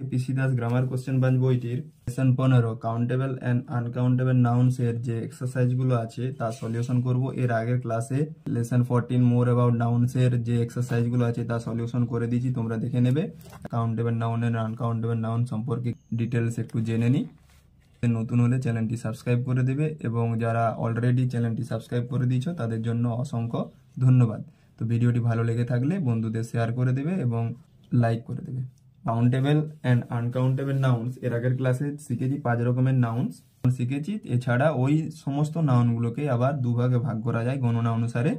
পিসি Das grammar question bank বইটির lesson 15 countable and uncountable nouns এর যে এক্সারসাইজ গুলো আছে তা সলিউশন করব। এর আগের ক্লাসে লেসন 14 মোর অ্যাবাউট নাউন্স এর যে এক্সারসাইজ গুলো আছে তা সলিউশন করে দিয়েছি, তোমরা দেখে নেবে। Countable noun and uncountable noun সম্পর্কে ডিটেলস একটু জেনে নি। নতুন হলে চ্যানেলটি সাবস্ক্রাইব করে দেবে এবং যারা অলরেডি চ্যানেলটি সাবস্ক্রাইব করে দিয়েছো তাদের জন্য অসংখ্য ধন্যবাদ। তো ভিডিওটি ভালো লেগে থাকলে বন্ধুদের শেয়ার করে দেবে এবং লাইক করে দেবে। কাউন্টেবল এন্ড আনকাউন্টেবল নাউন্স এর আগের ক্লাসে শিখেছি 5 রকমের নাউন্স শিখেছি। এছাড়া ওই সমস্ত নাউনগুলোকে আবার দুভাগে ভাগ করা যায় গণনা অনুসারে,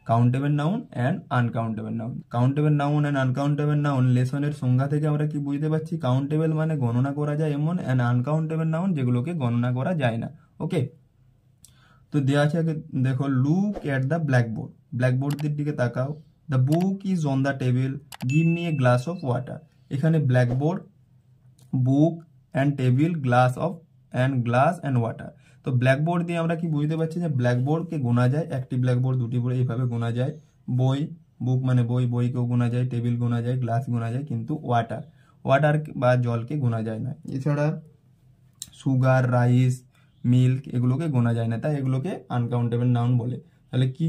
countable noun and uncountable noun. Countable noun and uncountable noun লেসনের সংজ্ঞা থেকে আমরা কি বুঝতে পারছি? কাউন্টেবল মানে গণনা করা যায় এমন, এন্ড আনকাউন্টেবল নাউন যেগুলোকে গণনা করা যায় না। ওকে, তো দেওয়া আছে দেখো, লুক এট দ্য ব্ল্যাকবোর্ড, ব্ল্যাকবোর্ডের দিকে তাকাও। The book is on the table, give me a glass of water. এখানে blackboard, book and table, glass and water. তো ব্ল্যাকবোর্ড দিয়ে আমরা কি বুঝতে পারছি যে ব্ল্যাকবোর্ডকে গোনা যায়, একটি ব্ল্যাকবোর্ড, দুটি বোর্ড, এইভাবে গোনা যায়। বই, বুক মানে বই, বইকেও গোনা যায়, টেবিল গোনা যায়, গ্লাস গোনা যায়, কিন্তু ওয়াটার বা জলকে গোনা যায় না। এছাড়া সুগার, রাইস, মিল্ক এগুলোকে গোনা যায় না, তাই এগুলোকে আনকাউন্টেবল নাউন বলে। তাহলে কি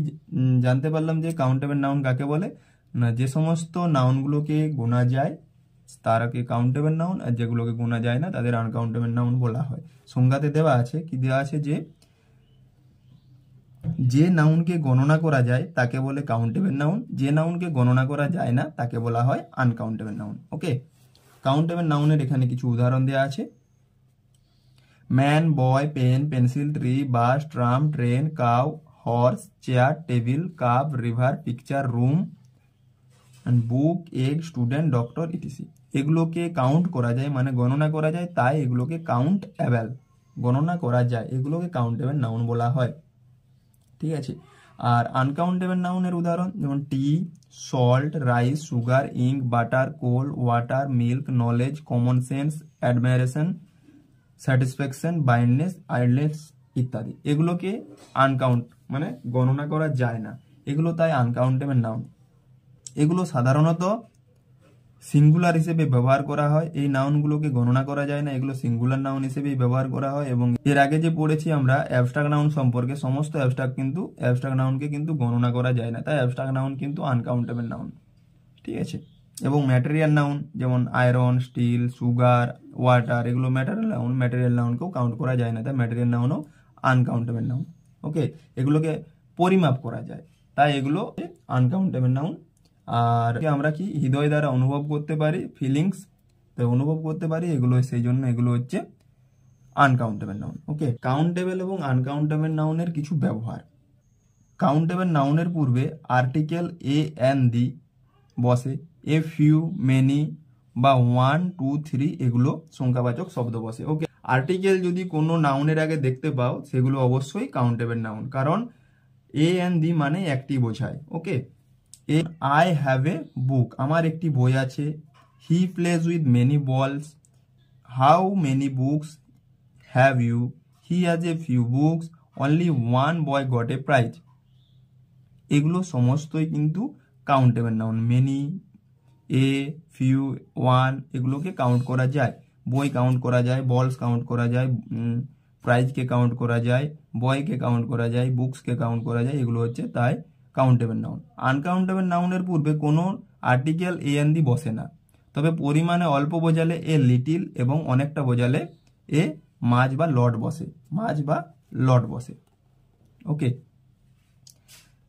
জানতে পারলাম যে কাউন্টেবল নাউন কাকে বলে? না, যে সমস্ত নাউনগুলোকে গোনা যায় তারাকে কাউন্টেবল নাউন, আর যেগুলোকে গোনা যায় না তাদের আনকাউন্টেবল নাউন বলা হয়। সংজ্ঞাতে দেওয়া আছে, কি দেওয়া আছে, যে নাউনকে গণনা করা যায় তাকে বলে কাউন্টেবল নাউন, যে নাউনকে গণনা করা যায় না তাকে বলা হয় আনকাউন্টেবল নাউন। ওকে, কাউন্টেবল নাউনের এখানে কিছু উদাহরণ দেওয়া আছে। Man, boy, pen, pencil, tree, bus, tram, train, cow, horse, chair, table, cup, river, picture, room, book, egg, student, doctor, etc. এগুলোকে কাউন্ট করা যায় মানে গণনা করা যায়, তাই এগুলোকে কাউন্টেবল, গণনা করা যায়, এগুলোকে কাউন্টেবল নাউন বলা হয়। ঠিক আছে, আর আনকাউন্টেবল নাউনের উদাহরণ যেমন tea, salt, rice, sugar, ink, butter, coal, water, milk, knowledge, common sense, admiration, satisfaction, kindness, idleness ইত্যাদি। এগুলোকে আনকাউন্ট মানে গণনা করা যায় না, এগুলো তাই আনকাউন্টেবল নাউন। এগুলো সাধারণত সিঙ্গুলার হিসেবে ব্যবহার করা হয়, এই নাউনগুলোকে গণনা করা যায় না, এগুলো সিঙ্গুলার নাউন হিসেবেই ব্যবহার করা হয়। এবং এর আগে যে পড়েছি আমরা অ্যাবস্ট্রাক্ট নাউন সম্পর্কে, সমস্ত অ্যাবস্ট্রাক্ট নাউনকে কিন্তু গণনা করা যায় না, তাই অ্যাবস্ট্রাক্ট নাউন কিন্তু আনকাউন্টেবল নাউন। ঠিক আছে, এবং ম্যাটেরিয়াল নাউন যেমন আয়রন, স্টিল, সুগার, ওয়াটার, এগুলো ম্যাটেরিয়াল নাউনকেও কাউন্ট করা যায় না, তাই ম্যাটেরিয়াল নাউনও আনকাউন্টেবল নাউন। ওকে, এগুলোকে পরিমাপ করা যায়, তাই এগুলো আনকাউন্টেবল নাউন। আর আমরা কি হৃদয় দ্বারা অনুভব করতে পারি, ফিলিংস অনুভব করতে পারি, এগুলো সেই জন্য এগুলো হচ্ছে আনকাউন্টেবল নাউন। ওকে, কাউন্টেবল এবং আনকাউন্টেবল নাউনের কিছু ব্যবহার। কাউন্টেবল নাউনের পূর্বে আর্টিকেল এ এন দি বসে, এ ফিউ, মেনি বা 1, 2, 3 এগুলো সংখ্যাবাচক শব্দ বসে। ওকে, আর্টিকেল যদি কোনো নাউনের আগে দেখতে পাও সেগুলো অবশ্যই কাউন্টেবল নাউন, কারণ এ এন দি মানে একটি বোঝায়। ওকে, আই হ্যাভ এ বুক, আমার একটি বই আছে। He plays with many balls, how many books have you, he has a few books, only one boy got a prize. এগুলো সমস্তই কিন্তু countable noun. Many, a, few, one এগুলোকে কাউন্ট করা যায়, বই কাউন্ট করা যায়, বলস কাউন্ট করা যায়, প্রাইজকে কাউন্ট করা যায়, বয়কে কাউন্ট করা যায়, বুকসকে কাউন্ট করা যায়, এগুলো হচ্ছে তাই কাউন্টেবল নাউন। আনকাউন্টেবল নাউনের পূর্বে কোনো আর্টিকেল এ এন দি বসে না, তবে পরিমাণে অল্প বোঝালে এ লিটিল এবং অনেকটা বোঝালে এ মাছ বা লট বসে। ওকে,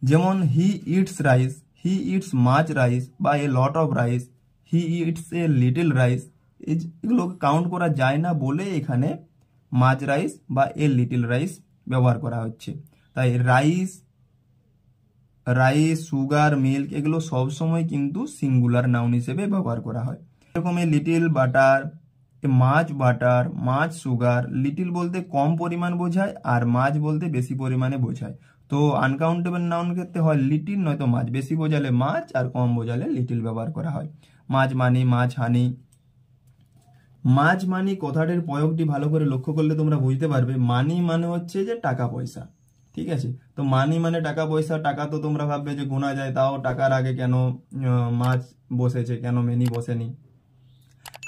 যেমন he eats rice, he eats much rice বা a lot of rice, he eats a little rice. এগুলোকে কাউন্ট করা যায় না বলে এখানে মাছ রাইস বা এ লিটল রাইস ব্যবহার করা হচ্ছে। তাই রাইস, সুগার, মিল্ক এগুলো সবসময় কিন্তু সিঙ্গুলার নাউন হিসেবে ব্যবহার করা হয়। এরকম a little butter, much butter, much sugar. Little বলতে কম পরিমাণ বোঝায় আর মাছ বলতে বেশি পরিমাণে বোঝায়। তো আনকাউন্টেবল নাউন ক্ষেত্রে হয় লিটিল নয়তো মাছ, বেশি বোঝালে মাছ আর কম বোঝালে লিটিল ব্যবহার করা হয়। মাছ মানি, মাছ হানি। মাছ মানি কথাটির প্রয়োগটি ভালো করে লক্ষ্য করলে তোমরা বুঝতে পারবে, মানি মানে হচ্ছে যে টাকা পয়সা। ঠিক আছে, তো মানি মানে টাকা পয়সা। টাকা তো তোমরা ভাববে যে গোনা যায়, তাও টাকার আগে কেন মাছ বসেছে, কেন মেনি বসেনি।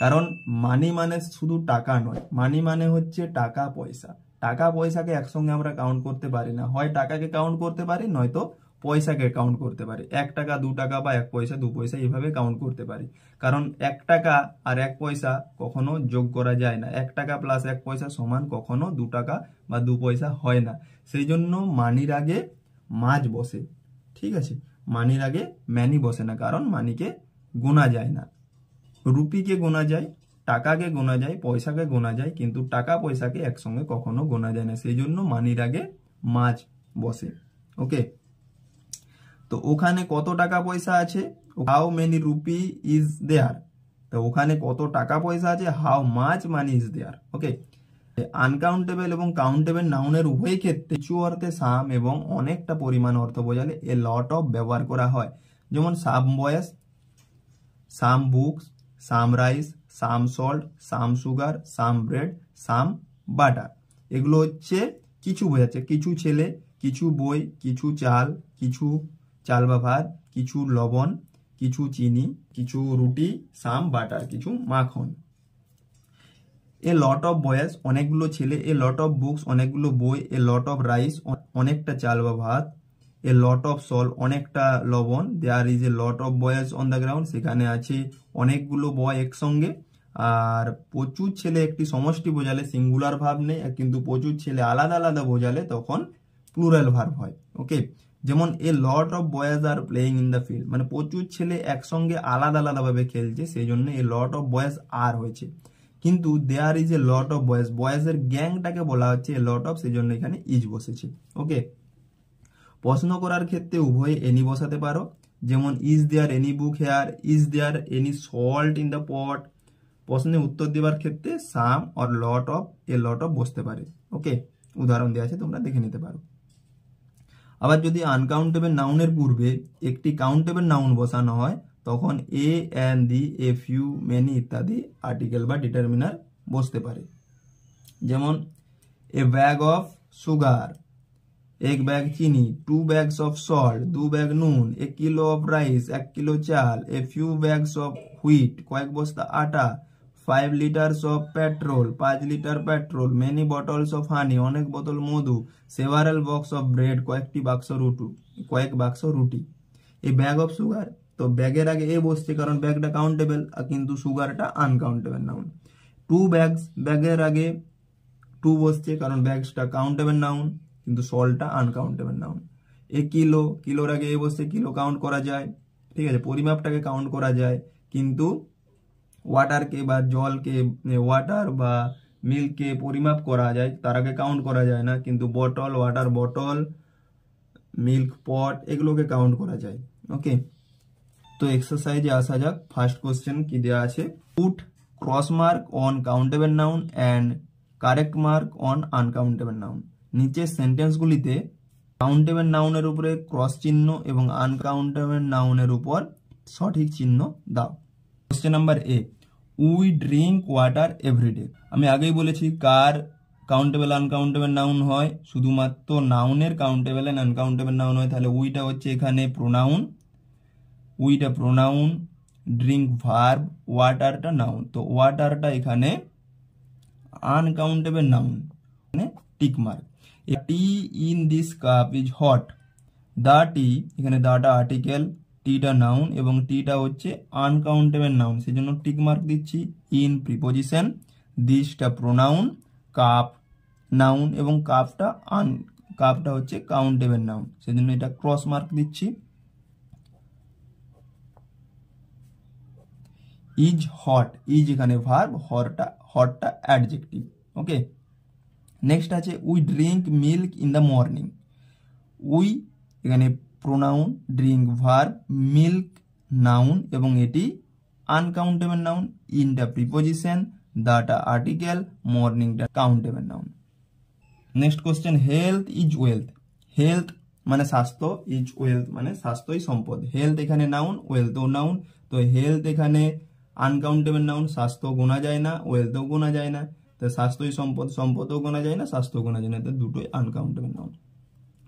কারণ মানি মানে শুধু টাকা নয়, মানি মানে হচ্ছে টাকা পয়সা। টাকা পয়সাকে একসঙ্গে আমরা কাউন্ট করতে পারি না, হয় টাকাকে কাউন্ট করতে পারি নয়তো পয়সাকে কাউন্ট করতে পারি। 1 টাকা 2 টাকা বা 1 পয়সা 2 পয়সা এইভাবে কাউন্ট করতে পারি। কারণ 1 টাকা আর 1 পয়সা কখনো যোগ করা যায় না, 1 টাকা প্লাস 1 পয়সা সমান কখনো 2 টাকা বা 2 পয়সা হয় না। সেই জন্য মানির আগে মাছ বসে, ঠিক আছে, মানির আগে ম্যানি বসে না, কারণ মানিকে গোনা যায় না। রুপিকে গোনা যায়, টাকাকে গোনা যায়, পয়সাকে গোনা যায়, কিন্তু টাকা পয়সাকে একসঙ্গে কখনো গোনা যায় না, সেই জন্য মানির আগে মাছ বসে। ওকে, তো ওখানে কত টাকা পয়সা আছে, how many rupee is there, তো ওখানে কত টাকা পয়সা আছে, how much money is there. Okay, uncountable এবং কাউন্টেবল নাউনের উভয় ক্ষেত্রে কিছু অর্থে সাম এবং অনেকটা পরিমাণ অর্থ বোঝালে এ লট অফ ব্যবহার করা হয়। যেমন সাম বয়েস, সাম বুকস, সাম রাইস, সাম সল্ট, সাম সুগার, সাম ব্রেড, সাম বাটার। এগুলো হচ্ছে কিছু বোঝাচ্ছে, কিছু ছেলে, কিছু বই, কিছু চাল, কিছু চাল বা ভাত, কিছু লবণ, কিছু চিনি, কিছু রুটি, সাম বাটার, কিছু মাখন। এ লট অফ বয়েস অনেকগুলো ছেলে, এ লট অফ বুকস অনেকগুলো বই, এ লট অফ রাইস অনেকটা চাল বা ভাত, এ লট অফ সল্ট অনেকটা লবণ, there is a lot of boys on the ground, সেখানে আছে অনেকগুলো বয় একসঙ্গে। আর প্রচুর ছেলে একটি সমষ্টি বোঝালে সিঙ্গুলার ভার্ব নেই, কিন্তু প্রচুর ছেলে আলাদা আলাদা বোঝালে তখন প্লুরাল ভার্ব হয়। ওকে, যেমন a lot of boys are playing in the field, মানে প্রচুর ছেলে একসঙ্গে আলাদা আলাদা ভাবে খেলছে, সেই জন্য এ লট অফ বয়েজ আর হয়েছে। কিন্তু there is a lot of boys, বয়েজের গ্যাংটাকে বলা হচ্ছে এ লট অফ, সেই জন্য এখানে ইজ বসেছে। ওকে, প্রশ্ন করার ক্ষেত্রে উভয়ে এনি বসাতে পারো, যেমন is there any book here, is there any salt in the pot. প্রশ্নে উত্তর দেওয়ার ক্ষেত্রে some or lot of, a lot of বসতে পারে। ওকে, উদাহরণ দেওয়া আছে, তোমরা দেখে নিতে পারো। আবার যদি আনকাউন্টেবল নাউনের পূর্বে একটি কাউন্টেবল নাউন বসানো হয়, তখন এ, এন, দি, এ, ফিউ, মেনি ইত্যাদি আর্টিকেল বা ডিটারমিনার বসতে পারে। যেমন এ ব্যাগ অফ সুগার, 1 ব্যাগ চিনি, 2 ব্যাগস অফ সল্ট, 2 ব্যাগ নুন, 1 কিলো অফ রাইস, 1 কিলো চাল, a few bags of wheat, কয়েক বস্তা আটা, 5 litres of petrol, 5 litre petrol, many bottles of হানি, অনেক বোতল মধু, সেভারাল বক্স অফ ব্রেড, কয়েক বাক্স রুটি। এই ব্যাগ অফ সুগার, তো ব্যাগের আগে এ বসছে কারণ ব্যাগটা কাউন্টেবল, কিন্তু সুগারটা আনকাউন্টেবল নাউন। 2 ব্যাগস, ব্যাগের আগে 2 বসছে কারণ ব্যাগসটা কাউন্টেবল নাউন, কিন্তু সল্টটা আনকাউন্টেবল নাউন। এ কিলো, কিলোর আগে এ বসছে, কিলো কাউন্ট করা যায়, ঠিক আছে, পরিমাপটাকে কাউন্ট করা যায়, কিন্তু ওয়াটারকে বা জলকে, ওয়াটার বা মিল্ককে পরিমাপ করা যায়, তার আগে কাউন্ট করা যায় না, কিন্তু বটল, ওয়াটার বটল, মিল্ক পট, এগুলোকে কাউন্ট করা যায়। ওকে, তো এক্সারসাইজে আসা যাক। ফার্স্ট কোশ্চেন কি দেওয়া আছে, put cross mark on countable noun and correct mark on uncountable noun. নিচের সেন্টেন্সগুলিতে কাউন্টেবল নাউনের উপরে ক্রস চিহ্ন এবং আনকাউন্টেবল নাউনের উপর সঠিক চিহ্ন দাও। Question number A, we drink water everyday. আমি আগেই বলেছি কার কাউন্টেবল আনকাউন্টেবল নাউন হয়, শুধুমাত্র নাউনের কাউন্টেবল এন্ড আনকাউন্টেবল নাউন হয়, তাহলে উইটা হচ্ছে এখানে প্রোনাউন, উইটা প্রোনাউন, ড্রিঙ্ক ভার্ব, ওয়াটারটা নাউন, তো ওয়াটারটা এখানে আনকাউন্টেবল নাউন, মানে tick mark. Tea in this cup is hot, the tea, এখানে দাটা আর্টিকেল, টিটা নাউন এবং টিটা হচ্ছে আনকাউন্টেবল নাউন, সেই জন্য টিক মার্ক দিচ্ছি। ইন প্রিপোজিশন, দিসটা প্রোনাউন, কাপ নাউন এবং কাপটা হচ্ছে কাউন্টেবল নাউন, সেই জন্য এটা ক্রস মার্ক দিচ্ছি। ইজ হট, ইজ এখানে ভার্ব, হটটা অ্যাডজেক্টিভ। ওকে, নেক্সট আছে we drink milk in the morning. We এখানে pronoun, drink verb, milk noun এবং এটি আনকাউন্টেবল নাউন, ইনটা প্রিপোজিশন, দাটা আর্টিকেল, মর্নিংটা countable noun. Next question, health is wealth. Health মানে স্বাস্থ্য, ইজ ওয়েলথ মানে স্বাস্থ্যই সম্পদ। হেলথ এখানে নাউন, ওয়েলথও নাউন, তো হেলথ এখানে আনকাউন্টেবল নাউন, স্বাস্থ্য গোনা যায় না, ওয়েলথও গোনা যায় না, তো স্বাস্থ্যই সম্পদ, সম্পদও গোনা যায় না, স্বাস্থ্য গোনা যায় না, তো দুটোই uncountable noun.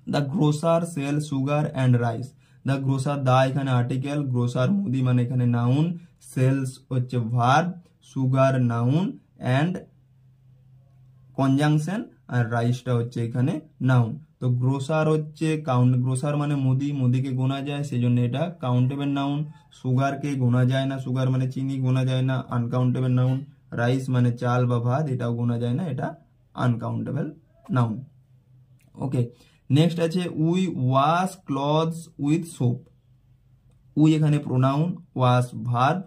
The grocer sell sugar and rice. The grocer, the এখানে আর্টিকেল, গ্রোসার মুদি মানে এখানে নাউন, সেলস হচ্ছে verb, sugar noun and conjunction, আর রাইসটা হচ্ছে এখানে নাউন। তো গ্রোসার হচ্ছে গ্রোসার মানে মুদি, মুদিকে গোনা যায়, সেই জন্য এটা কাউন্টেবল নাউন। সুগারকে গোনা যায় না, সুগার মানে চিনি, গোনা যায় না, আনকাউন্টেবল নাউন। রাইস মানে চাল বা ভাত, এটাও গোনা যায় না, এটা আনকাউন্টেবল নাউন। ওকে, নেক্সট আছে we wash clothes with soap. We এখানে pronoun, wash verb,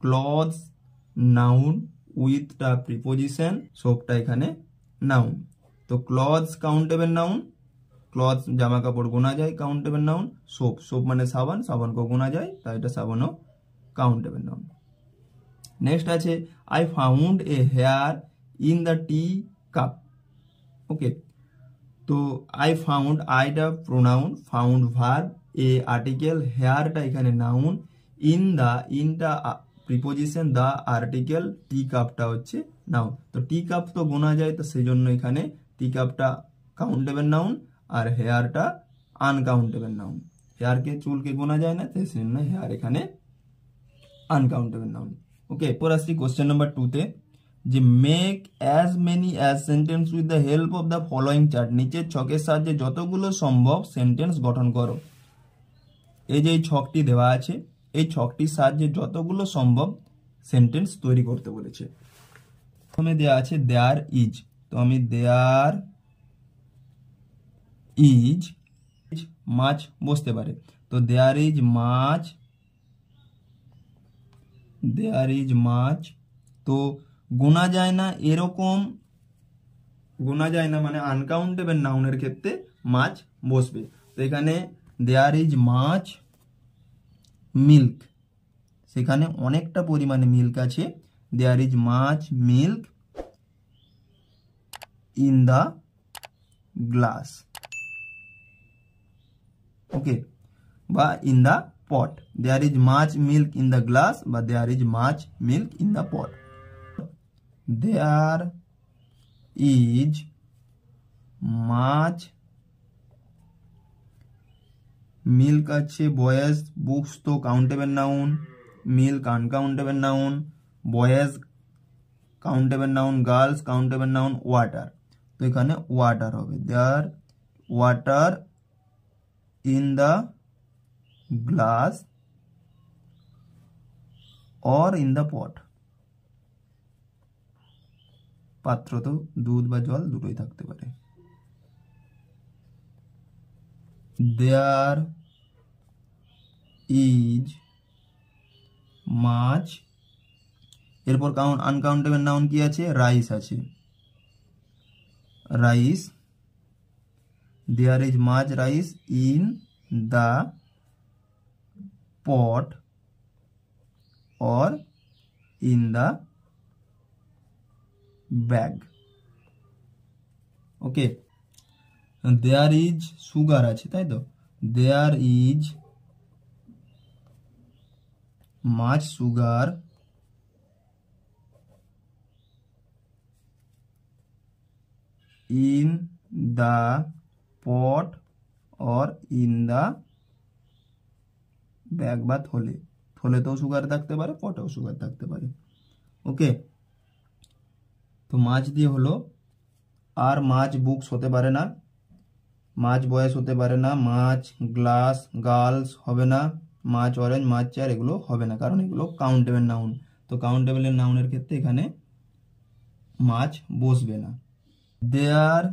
clothes noun, উইথটা প্রিপোজিশন, সোপটা এখানে নাউন। তো ক্লথস কাউন্টেবল নাউন, ক্লথস জামা কাপড় গোনা যায়, কাউন্টেবল নাউন। সোপ, সোপ মানে সাবান, সাবানকে গোনা যায়, তাই এটা সাবানও কাউন্টেবল নাউন। নেক্সট আছে I found a hair in the tea cup. Okay, তো আই ফাউন্ড, আইটা pronoun, found verb, a article, হেয়ারটা এখানে নাউন, ইনটা প্রিপোজিশন, দা আর্টিকেল, টি কাপটা হচ্ছে নাউন। তো টি কাপ তো গোনা যায়, তো সেই জন্য এখানে টি কাপটা কাউন্টেবল নাউন আর হেয়ারটা আনকাউন্টেবল নাউন। হেয়ারকে, চুলকে গোনা যায় না, সেই জন্য হেয়ার এখানে আনকাউন্টেবল নাউন। ওকে, এরপর আসছি কোশ্চেন নাম্বার 2 তে, যে make as many as sentence with the help of the following chart. নিচের ছকের সাহায্যে যতগুলো সম্ভব সেন্টেন্স গঠন করো। এই যে এই ছকটি দেওয়া আছে, এই ছকটির সাহায্যে যতগুলো সম্ভব সেন্টেন্স তৈরি করতে বলেছে। প্রথমে দেওয়া আছে দেয়ার ইজ, তো আমি দেয়ার ইজ মাছ বসতে পারে, তো there is much, there is মাছ। তো গোনা যায় না, এরকম গোনা যায় না মানে আনকাউন্টেবল নাউনের ক্ষেত্রে মাছ বসবে। তো এখানে দেয়ার ইজ মাছ মিল্ক, সেখানে অনেকটা পরিমাণে মিল্ক আছে, there is much milk in the glass. Okay, বা in the pot, there is much milk in the glass বা there is much milk in the pot. There is much milk আছে, boys books তো countable noun, milk uncountable noun, boys countable noun, girls countable noun, water, তো এখানে water হবে, there water in the glass or in the pot. পাত্র তো দুধ বা জল দুটোই থাকতে পারে। দেয়ার ইজ মাছ, এরপর আনকাউন্টেবল নাউন কি আছে, রাইস আছে, rice, there is much rice in the pot or in the bag. Okay, there is sugar আছে, তাই তো, there is much sugar in the pot or in the bag, বা থলে, থলেতেও sugar থাকতে পারে, পটেও সুগার থাকতে পারে। ওকে, তো মাছ দিয়ে হলো, আর মাছ বুকস হতে পারে না, মাছ বয়স হতে পারে না, মাছ গ্লাস গার্লস হবে না, মাছ অরেঞ্জ, মাছ চেয়ার এগুলো হবে না, কারণ এগুলো কাউন্টেবল নাউন। তো কাউন্টেবল নাউনের ক্ষেত্রে এখানে মাছ বসবে না। দেয়ার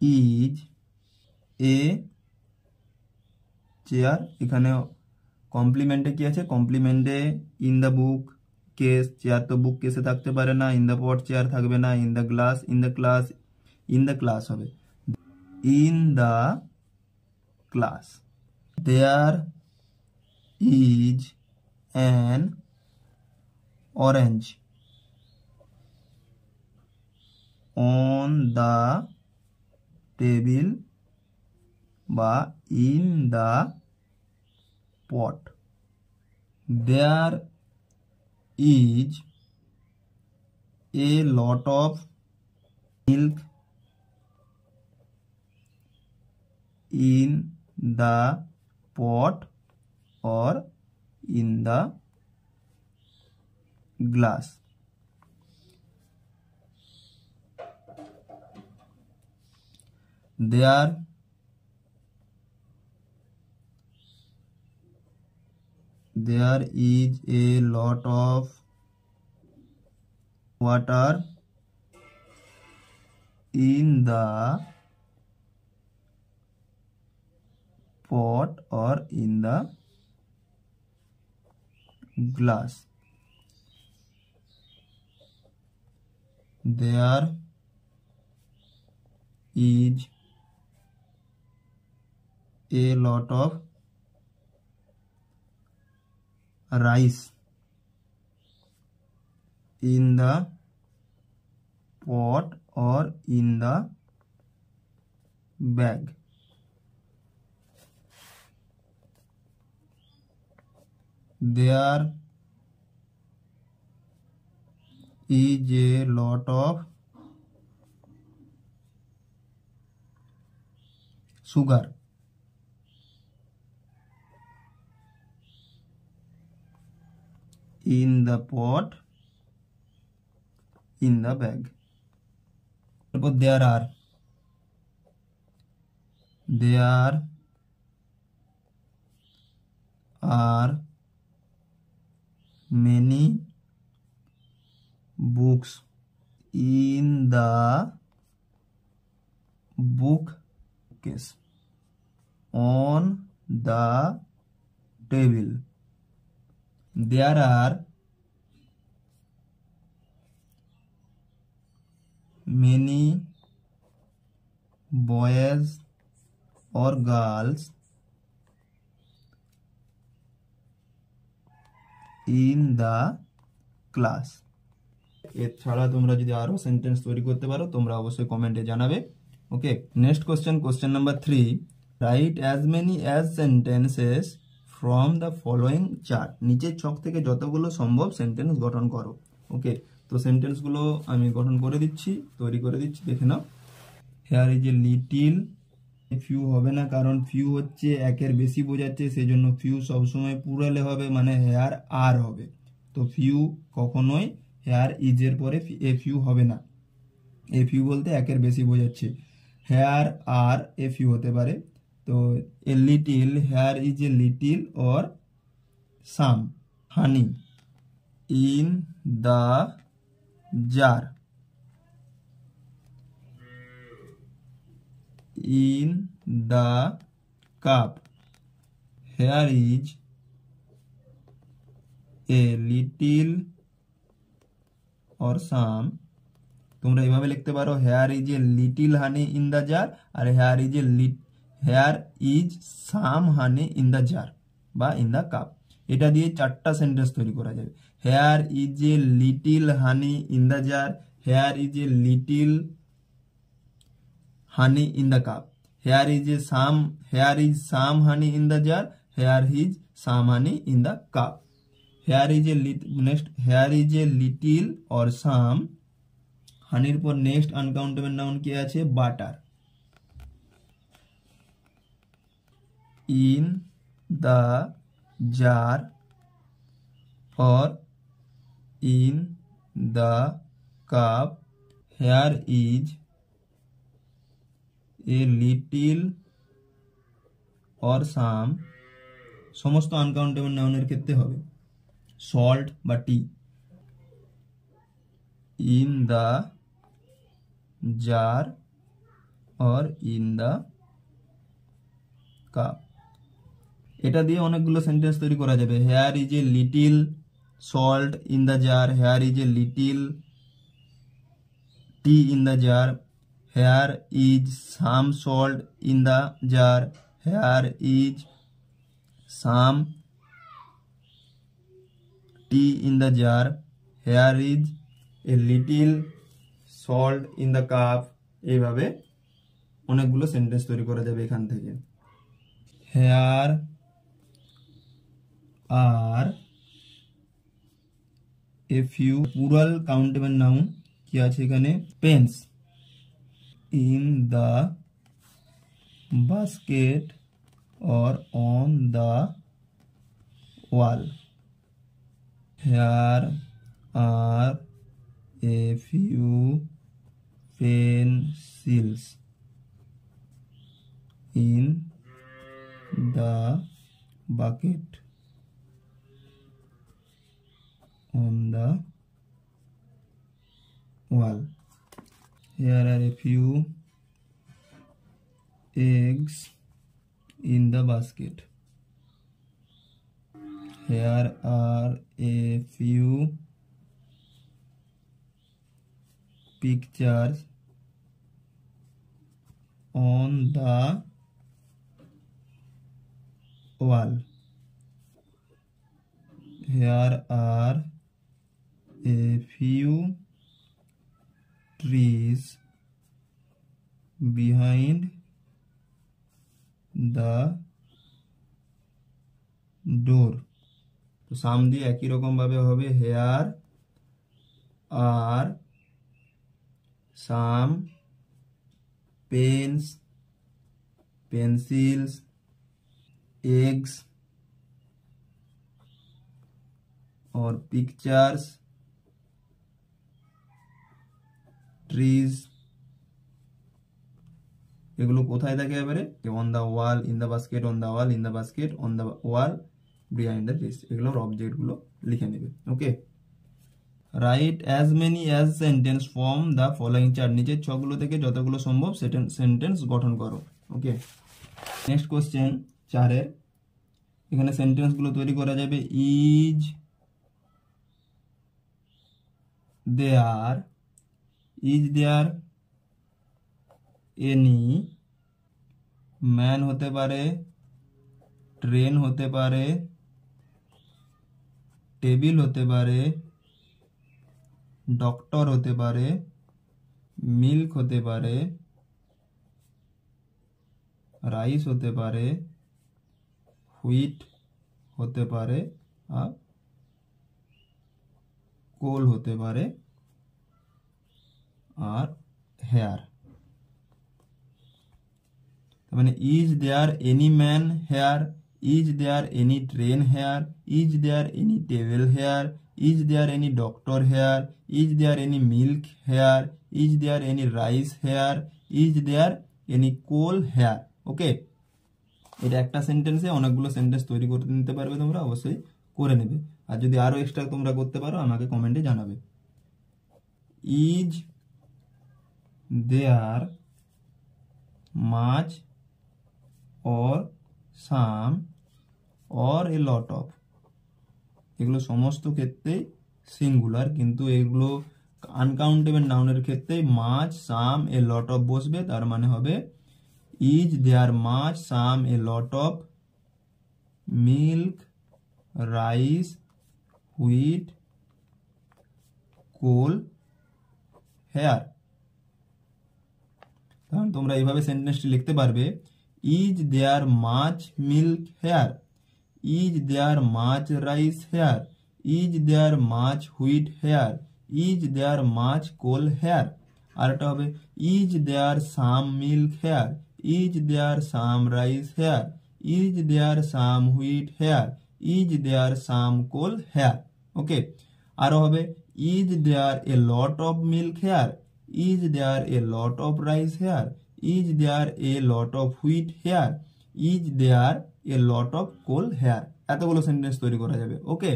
ইজ এ চেয়ার, এখানে কমপ্লিমেন্টে কি আছে, কমপ্লিমেন্টে in the book case, chair তো বুক কেসে থাকতে পারে না, ইন দ্য পট চেয়ার থাকবে না, in the glass, in the class, in the class হবে, in the class. There is an orange on the table বা in the pot. There is a lot of milk in the pot or in the glass. There is a lot of water in the pot or in the glass. There is a lot of rice in the pot or in the bag. There is a lot of sugar in the pot, in the bag. But there are many books in the bookcase on the table. There are many boys or girls in the class. এছাড়া তোমরা যদি আরো sentence তৈরি করতে পারো তোমরা অবশ্যই কমেন্টে জানাবে। Okay, next question number 3, write as many as sentences from the following chart. নিচের ছক থেকে যতগুলো সম্ভব সেন্টেন্স গঠন করো। ওকে, তো সেন্টেন্সগুলো আমি গঠন করে দিচ্ছি, তৈরি করে দিচ্ছি, দেখে নাও। Here is a little, few হবে না কারণ ফিউ হচ্ছে একের বেশি বোঝাচ্ছে, সেই জন্য ফিউ সবসময় পুরালে হবে, মানে হেয়ার আর হবে। তো ফিউ কখনোই হেয়ার ইজের পরে এ ফিউ হবে না। এ ফিউ বলতে একের বেশি বোঝাচ্ছে, হেয়ার আর এ ফিউ হতে পারে। তো a little, hair is a little or some honey in the jar. In the cup. Here is a little or some. তোমরা এইভাবে লিখতে পারো, here is a little honey in the jar, আর here is some honey in the jar বা in the cup. এটা দিয়ে 4টা sentence তৈরি করা যাবে। Here is a little honey in the jar, here is a little honey in the cup, here is some honey in the jar, here is some honey in the cup. Here is a little or some, হানির পর next uncountable noun কি আছে? Butter. In the jar or in the cup, here is a little or some, সমস্ত uncountable নাউনের ক্ষেত্রে হবে salt বা tea. In the jar or in the cup। এটা দিয়ে অনেকগুলো সেন্টেন্স তৈরি করা যাবে। Here is a little salt in the jar, here is a little tea in the jar, here is some salt in the jar, here is some tea in the jar, here is a little salt in the cup. এইভাবে অনেকগুলো sentence তৈরি করা যাবে এখান থেকে। Here are a few plural countable noun কি আছে এখানে? Pens in the basket or on the wall. Here are a few pencils in the bucket on the wall. Here are a few eggs in the basket. Here are a few pictures on the wall. Here are a few trees behind the door. তো সাম দিয়ে একই রকম ভাবে হবে here are some pens pencils eggs or pictures trees এগুলো কোথায় থাকে এবারে on the wall in the basket on the wall in the basket on the wall behind the trees এগুলোর অবজেক্ট গুলো লিখে নেবে okay right as many as sentence form the following chart নিচের ছকগুলো থেকে যতগুলো সম্ভব সেন্টেন্স গঠন করো ওকে নেক্সট কোশ্চেন 4 এর এখানে সেন্টেন্স গুলো তৈরি করা যাবে ইজ দেয়ার এনি ম্যান হতে পারে ট্রেন হতে পারে টেবিল হতে পারে ডক্টর হতে পারে মিল্ক হতে পারে রাইস হতে পারে হুইট হতে পারে আর কোল হতে পারে আর হেয়ার মানে is there any man here is there any train here is there any table here is there any doctor here is there any milk here is there any rice here is there any coal here okay এটা একটা সেন্টেন্সে অনেকগুলো sentence তৈরি করতে নিতে পারবে তোমরা অবশ্যই করে নেবে আর যদি আরো এক্সট্রা তোমরা করতে পারো আমাকে কমেন্টে জানাবে is there much or some or a lot of এগুলো সমস্ত ক্ষেত্রে সিঙ্গুলার কিন্তু এগুলো আনকাউন্টেবল নাউনের ক্ষেত্রে much some a lot of বসবে তার মানে হবে is there much some a lot of milk rice wheat coal here তাহলে তোমরা এইভাবে সেন্টেন্সটি লিখতে পারবে is there much milk here is there much rice here is there much wheat here is there much coal here আরেকটা হবে is there some milk here is there some rice here is there some wheat here is there some coal here okay আরো হবে is there a lot of milk here is there a lot of rice here is there a lot of wheat here is there a lot of coal here এতগুলো sentence তৈরি করা যাবে ওকে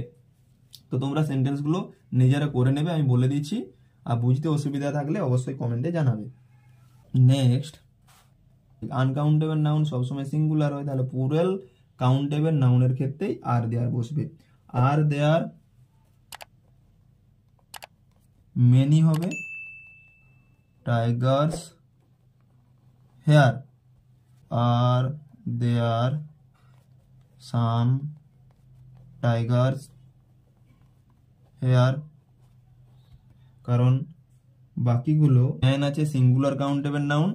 তো তোমরা sentence গুলো নিজেরা করে নেবে আমি বলে দিচ্ছি আর বুঝতে অসুবিধা থাকলে অবশ্যই কমেন্টে জানাবে নেক্সট আনকাউন্টেবল নাউন সবসময় সিঙ্গুলার হয় তাহলে প্লুরাল কাউন্টেবল নাউনের ক্ষেত্রেই আর দেয়ার বসবে আর দেয়ার মেনি হবে tigers here are there some tigers here কারণ বাকিগুলো ম্যান আছে সিঙ্গুলার কাউন্টেবল নাউন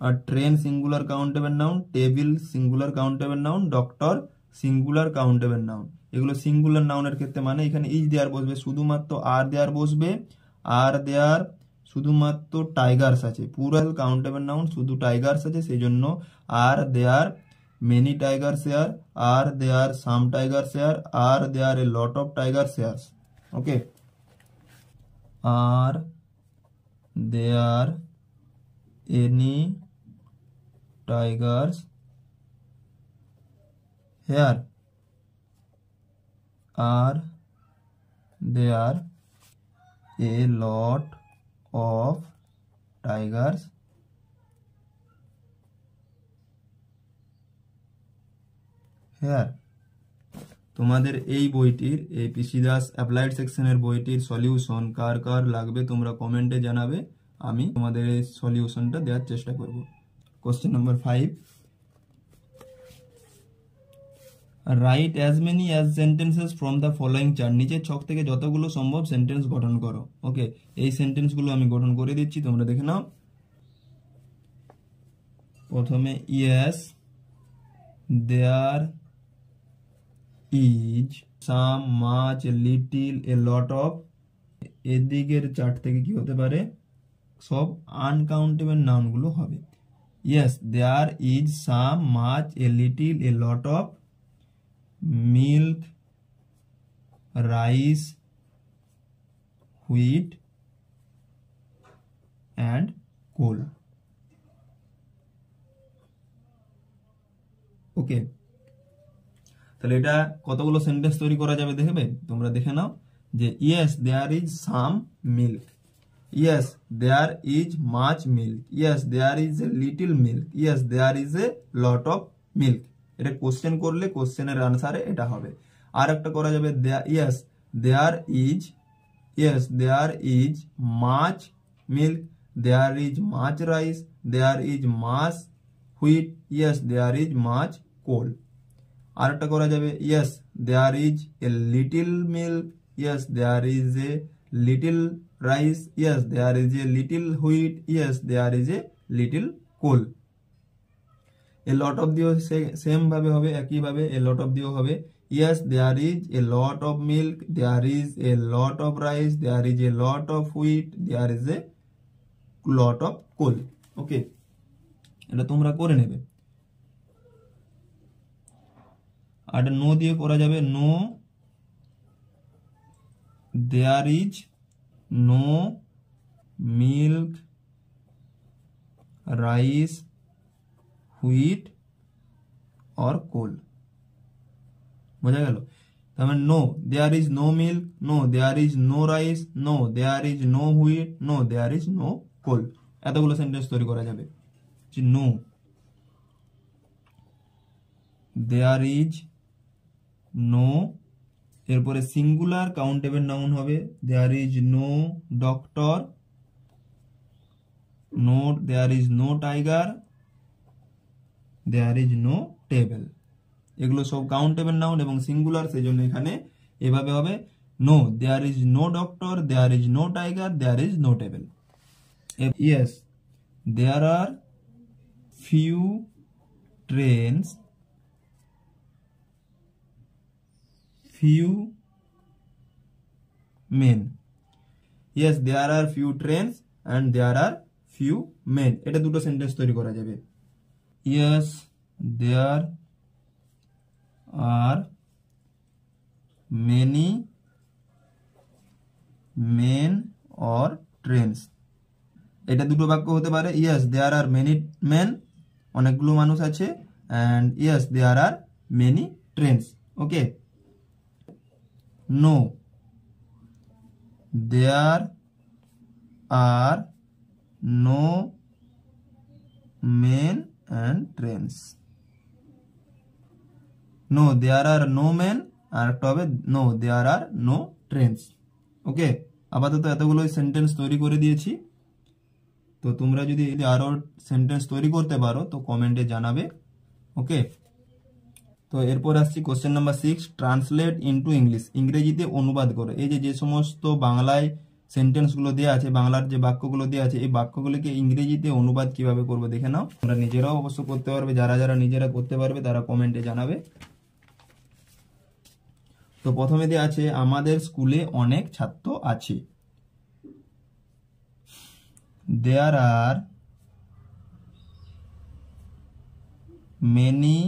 আর train singular countable noun table singular countable noun doctor singular countable noun এগুলো সিঙ্গুলার নাউনের ক্ষেত্রে মানে এখানে ইজ দেয়ার বসবে শুধুমাত্র আর দেয়ার বসবে আর দেয়ার শুধুমাত্র টাইগার্স আছে প্লুরাল কাউন্টেবল নাউন শুধু টাইগার্স আছে সেই জন্য are there many tigers here are there some tigers here are there a lot of tigers here's okay are there any tigers here? Are there a lot of tigers here? তোমাদের এই বইটির, এই পিসি Das applied সেকশনের বইটির solution কার কার লাগবে তোমরা কমেন্টে জানাবে, আমি তোমাদের এই সলিউশনটা দেওয়ার চেষ্টা করব। Question number 5, right as many as sentences from the following chart. নিচের ছক থেকে যতগুলো সম্ভব সেন্টেন্স গঠন করো। ওকে, এই সেন্টেন্সগুলো আমি গঠন করে দিচ্ছি, তোমরা দেখে নাও। প্রথমে yes there is some much little a lot of, এদিকের চার্ট থেকে কি হতে পারে, সব আনকাউন্টেবল নাউনগুলো হবে। Yes there is some much a little a lot of milk, rice, wheat and coal. Okay, তাহলে এটা কতগুলো সেন্টেন্স তৈরি করা যাবে দেখবে, তোমরা দেখে নাও। যে yes there is some milk, yes there is much milk, yes there is a little milk, yes there is a lot of milk. এটা কোশ্চেন করলে কোশ্চেনের আনসারে এটা হবে। আর একটা করা যাবে, yes there is, yes there is much milk, there is much rice, there is much wheat, yes there is much coal. আর একটা করা যাবে, yes there is a little milk, yes there is a little rice, yes there is a little wheat, yes there is a little coal. A lot of দিয়েও same ভাবে হবে, একই ভাবে a lot of দিয়েও হবে। Yes there is a lot of milk, there is a lot of rice, there is a lot of wheat, there is a lot of coal. Okay, এটা তোমরা করে নেবে। আর নো দিয়ে করা যাবে, no there is no milk, rice, wheat or coal. বোঝা গেল? তার মানে no there is no milk, no there is no rice, no there is no wheat, no there is no coal. এতগুলো সেন্টেন্স তৈরি করা যাবে। নো দেয়ার ইজ নো, এরপরে singular countable noun হবে, there is no doctor, no there is no tiger, there is no table. এগুলো সব countable noun এবং singular, সেই জন্য এখানে এভাবে হবে, no there is no doctor, there is no tiger, there is no table. Yes there are few trains, few men. Yes there are few trains and there are few men. এটা দুটো sentence তৈরি করা যাবে। Yes there are many men or trains. এটা দুটো বাক্য হতে পারে। Yes there are many men, অনেকগুলো মানুষ আছে, and yes there are many trains. Okay, no there are no men and trains. no there are no men, আর একটা হবে no there are no trains. ওকে, আপাতত এতগুলো সেন্টেন্স তৈরি করে দিয়েছি। তো তোমরা যদি আরো সেন্টেন্স তৈরি করতে পারো তো কমেন্টে জানাবে। ওকে, তো এরপর আসছি question number 6, translate into English. ইংরেজিতে অনুবাদ করো। এই যে সমস্ত বাংলায় সেন্টেন্সগুলো দেওয়া আছে, বাংলার যে বাক্যগুলো দেওয়া আছে, এই বাক্যগুলোকে ইংরেজিতে অনুবাদ কিভাবে করবে দেখে নাও। তোমরা নিজেরাও অবশ্য করতে পারবে, যারা যারা নিজেরা করতে পারবে তারা কমেন্টে জানাবে। তো প্রথমে দেওয়া আছে আমাদের স্কুলে অনেক ছাত্র আছে। দেয়ার আর মেনি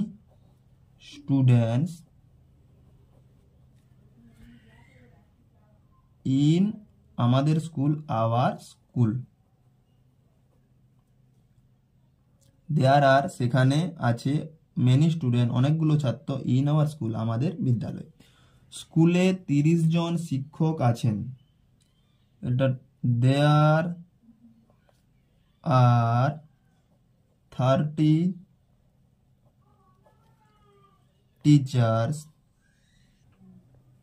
students in আমাদের স্কুল, আওয়ার স্কুল। দেয়ার আর সেখানে আছে মেনি স্টুডেন্ট অনেকগুলো ছাত্র ইন আওয়ার স্কুল আমাদের বিদ্যালয়। স্কুলে 30 জন শিক্ষক আছেন। এটা there are 30 teachers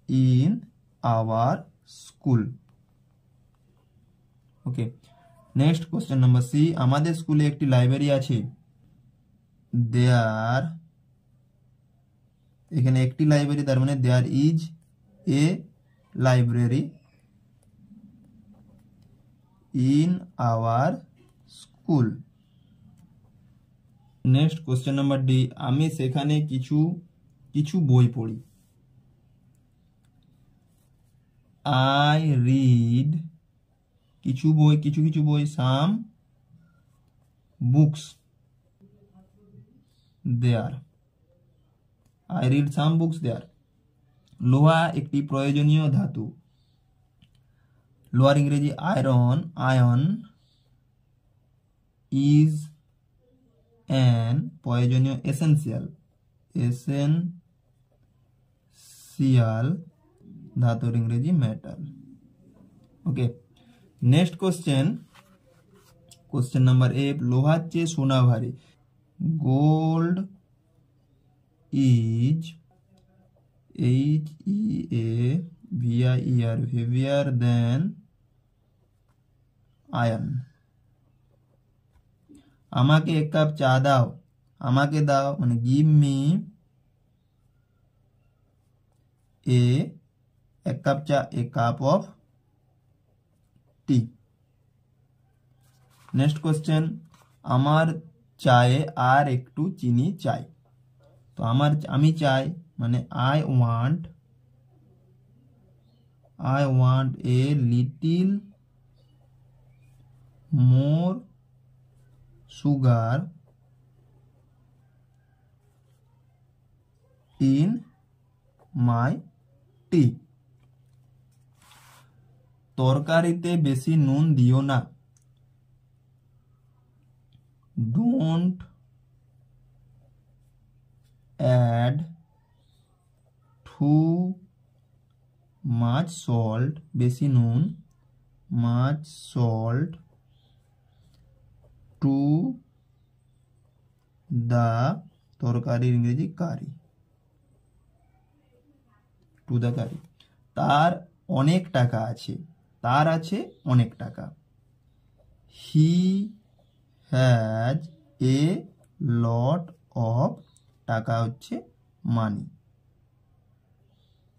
in our school. Okay, next question number C, আমাদের স্কুলে একটি লাইব্রেরি আছে। দেয়ার, এখানে একটি লাইব্রেরি, তার মানে there is a library in our school. Next question number D, আমি সেখানে কিছু কিছু বই পড়ি। আই রিড কিছু বই, কিছু কিছু বই, some books there. I read some books there. লোহা একটি প্রয়োজনীয় ধাতু। লোহার ইংরেজি আয়রন। আয়ন ইজ অ্যান প্রয়োজনীয়, এসেন্সিয়াল। এসেন্সিয়াল ধাতুর ইংরেজি metal. Okay, next question, question number A, লোহার চেয়ে সোনা ভারী। Gold is HEAVIER heavier than iron. আমাকে এক কাপ চা দাও। আমাকে দাও মানে গিভ মি এক কাপ চা, a cup of tea. Next question, আমার চায়ে আর একটু চিনি চাই। তো আমি চাই মানে I want a little more sugar in my tea. তরকারিতে বেশি নুন দিও না। Don't add too much salt, বেশি নুন, মাচ সল্ট টু দা তরকারির ইংরেজি কারি, টু দা কারি। তার অনেক টাকা আছে। তার আছে অনেক টাকা। হি হ্যাজ এ লট অফ, টাকা হচ্ছে মানি,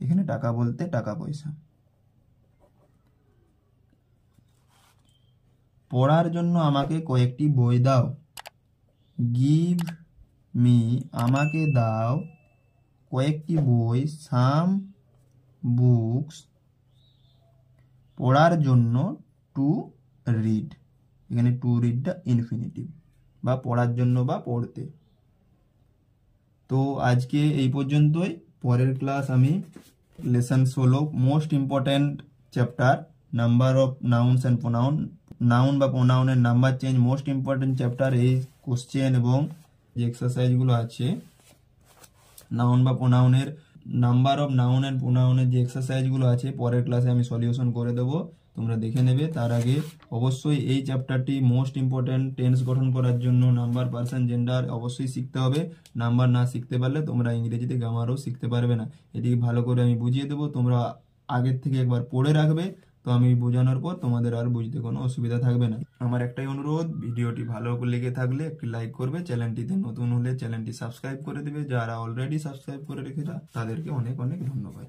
এখানে টাকা বলতে টাকা পয়সা। পড়ার জন্য আমাকে কয়েকটি বই দাও। গিভ মি আমাকে দাও কয়েকটি বই, সাম বুকস পড়ার জন্য, টু রিড, এখানে টু রিডটা ইনফিনিটিভ, বা পড়ার জন্য বা পড়তে। তো আজকে এই পর্যন্তই। পরের ক্লাস আমি lesson 16 most important chapter number of nouns and pronoun, noun বা প্রোনাউনের number change, most important chapter. এই কোশ্চেন এবং যে এক্সারসাইজগুলো আছে নাউন বা প্রোনাউনের, নাম্বার অফ নাউন অ্যান্ড প্রোনাউনের যে এক্সারসাইজগুলো আছে পরের ক্লাসে আমি সলিউশন করে দেবো, তোমরা দেখে নেবে। তার আগে অবশ্যই এই চ্যাপ্টারটি মোস্ট ইম্পর্টেন্ট, টেন্স গঠন করার জন্য নাম্বার, পার্সন, জেন্ডার অবশ্যই শিখতে হবে। নাম্বার না শিখতে পারলে তোমরা ইংরেজিতে গ্রামারও শিখতে পারবে না। এটিকে ভালো করে আমি বুঝিয়ে দেবো, তোমরা আগের থেকে একবার পড়ে রাখবে। তো আমি বোঝানোর পর তোমাদের আর বুঝতে কোনো অসুবিধা থাকবে না। আমার একটাই অনুরোধ, ভিডিওটি ভালো লেগে থাকলে একটি লাইক করবে, চ্যানেলটিতে নতুন হলে চ্যানেলটি সাবস্ক্রাইব করে দেবে। যারা অলরেডি সাবস্ক্রাইব করে রেখেছে তাদেরকে অনেক অনেক ধন্যবাদ।